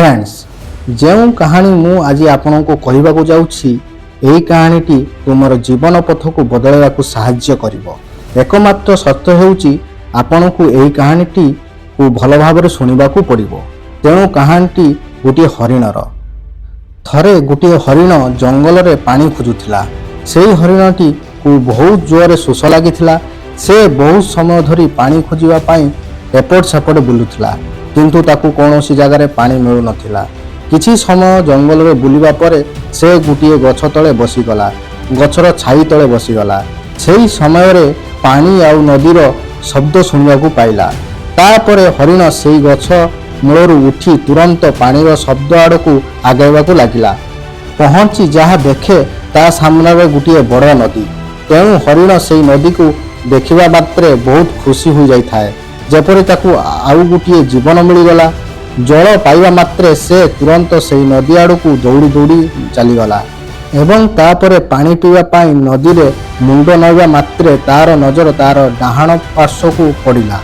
Friends जो कहानी मु आज आपण को कहवाक जाऊँगी यही कहानीटी तुमर जीवन पथ को बदलवा को साहाय्य करिवो। एकमात्र सत्य हेउची आपण को यही कहानीटी को भल भाव शुणा पड़ो। तेणु कहानीटी गोटे हरिणर। थरे गोटे हरिण जंगल में पानी खोजुला। से हरिणटी को बहुत जोर शोष लगी। से बहुत समय धरी पानी खोजापी एपट सेपट बुलूला किंतु ताकू कौन सी जगार पानी मिलू नथिला। किछि समय जंगल में बुलिबा परे से गोटे गछ तले बसीगला। गछर छाई तले बसीगला। सेही समय रे पानी आउ नदीर शब्द शुणा पाइला। तापरे हरिण से गछ मूलरू उठी तुरंत पानीर शब्द आड़ को आगेवा लगिला। पहुंची जहाँ देखे ता सामने गोटे बड़ नदी। तेणु हरिण से नदी को देखा मात्रे बहुत खुशी हो जाए जेपरी ताकू आउ गोटे जीवन मिलगला। जल पाइबा मात्रे से तुरंत से नदी आड़ को दौड़ी दौड़ी चलीगला एवं तापरे पानी पीवा पाई नदी रे मुंड नवा मात्रे तार नजर तार डाहाण पार्श्व को पड़ा।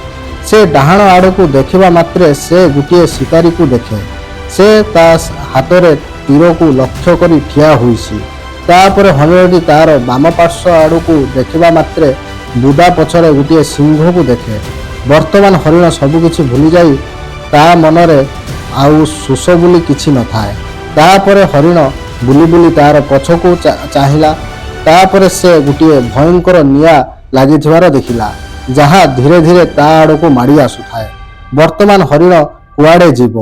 से डाहाण आड़ को देखा मात्रे से गोटे शिकारी को देखे। से ता हाथ रे तीर को लक्ष्य करी ठिया होइसी। तापरे हरिणटी तार बाम पार्श्व आड़ को देखा मात्रे बुदा पछरे गोटे सिंह को देखे। वर्तमान हरिण सबकिछि भूली जाई ता मनरे आउ शोष बोली किछि न थाए। तापरे हरिण बुली बुली तार पछको चाहिला। तापरे से गोटे भयंकर निया लागिथिबार देखिला जहाँ धीरे धीरे ता आड़ को माड़ी आसुथाए। वर्तमान हरिण कुआड़े जीव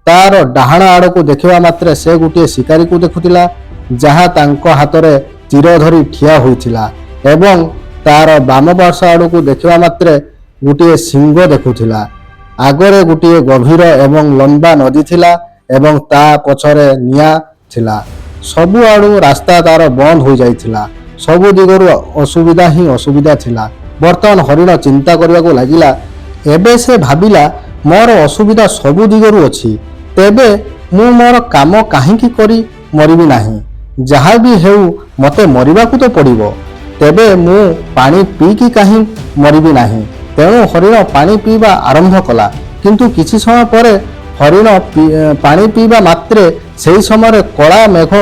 तार डाहाण आड़ को देखा मात्रे से गोटे शिकारी को देखुथिला जहाँ तांको हाथरे तीर धरी ठिया होइथिला एवं तार बाम पार्श्व आड़ को देखा मात्रे गोटे सिंह देखुथिला। आगरे गोटे गभीर एवं लंबा नदी थिला एवं ता पछरे निया थिला। सबु आड़ू रास्ता तार बंद हो जाइथिला। सबु दिगरु असुविधा ही असुविधा थिला। वर्तमान हरिण चिंता करने को लगिला। एबे से भाबिला मोर असुविधा सबु दिगरु अछि तेबे मु मोर काम काहींकी करी मरिबी नाही। जहाँ भी हेउ मते मरिबाकू तो पड़िबो तेबे मु पानी पीकी काहीं मरिबी नाही। तेणु हरिण पानी पीवा आरंभ कला किंतु किछि समय परे हरिण पानी पीवा मात्रे सेही समय कला मेघ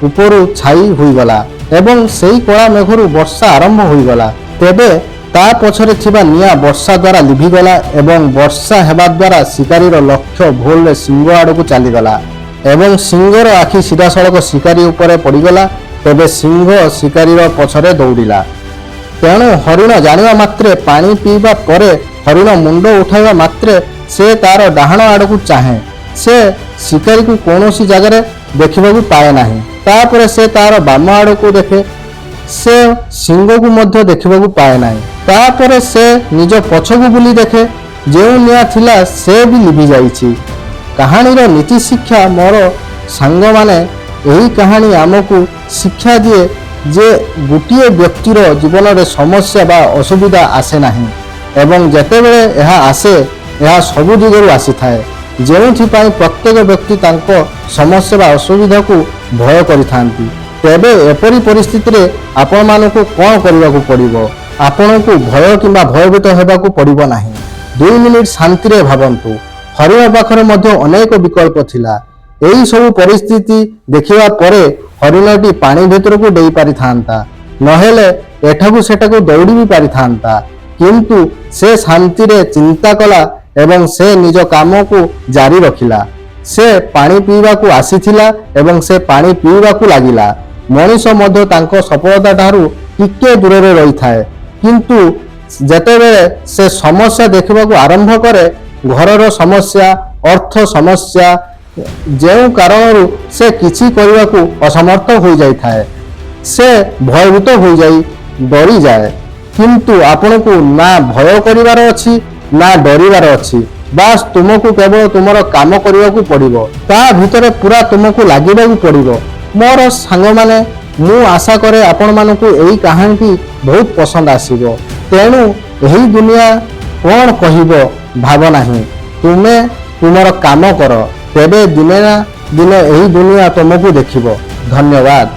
उपरू छाई होईगला एवं सेही कला मेघरू वर्षा आरंभ होईगला। तेबे ता पछरे थिबा निया वर्षा द्वारा लिभिगला एवं वर्षा हेबा द्वारा शिकारीर लक्ष्य भूल सिंह आड़ को चलीगला एवं सिंहर आखि सीधा सड़क शिकारी उपरे पड़ीगला। तेबे सिंह शिकारीर पछरे दौड़िला। तेणु हरिण जानिबा मात्रे पानी पीवा परे हरिण मुंड उठाइबा मात्रे से तार डाहाण आड़ को चाहे। से शिकारी को कौनसी जगार देखा पाए नाही। तापरे से तार बाम आड़ को देखे। से सिंह को मध्य देखा पाए नाही। तापरे से निज पछकू बुली देखे जो निया थिला से भी लिभि जाइछि। कहानीर नीति शिक्षा मोर सांग माने यही कहानी आमको शिक्षा दिए जे गोटे व्यक्तिर जीवन में समस्या बा असुविधा आसे नाही एवं जेतेबेले यह आसे यह सबु दिगरु आसी थाए। जेउथिपाई प्रत्येक व्यक्ति तांको समस्या बा असुविधा को भय करिथांती। तेबे एपरी परिस्थिति रे आपण मानको कोन करिबाकू पड़िबो। आपनको भय किंबा भयभीत हेबाकू पड़िबो नाही। 2 मिनिट शांति रे भाबंतु। हरिण पाखरे मध्य अनेक विकल्प थिला। एही सब परिस्थिति देखिबा परे हरिणटी पानी भीतर को डेई पारि थांता नहेले एठाकू सेठाकू दौड़ी भी पारि थांता किंतु से शांति रे चिंता कला एवं से निज काम को जारी रखिला। से पानी पीवा को आसीथिला एवं से पानी पीवा को लागिला। मनुष्य मध्य तांको सफलता ठारू टिके दूर रे रही थाए किंतु जेतेबेले से समस्या देखा को आरंभ करे घरर समस्या अर्थ समस्या जो कारण से किछि करने को असमर्थ हो जाई थाए से भयभीत हो जाई डरी जाए किंतु आपण को ना भय करिवार अछि ना डरिवार अछि। बास तुमको केवल तुमर काम करने को पड़िबो ता भितरे पूरा तुमको लागिबा को पड़िबो। मोर सांग माने मु आशा करे आपण मानको एही कहानी बहुत पसंद आसीबो। तेणु एही दुनिया कोन कहिबो भाव नाही। तुमे तुमर काम कर तेबे दिने ना दिने यही दुनिया तुमको देखिबो। धन्यवाद।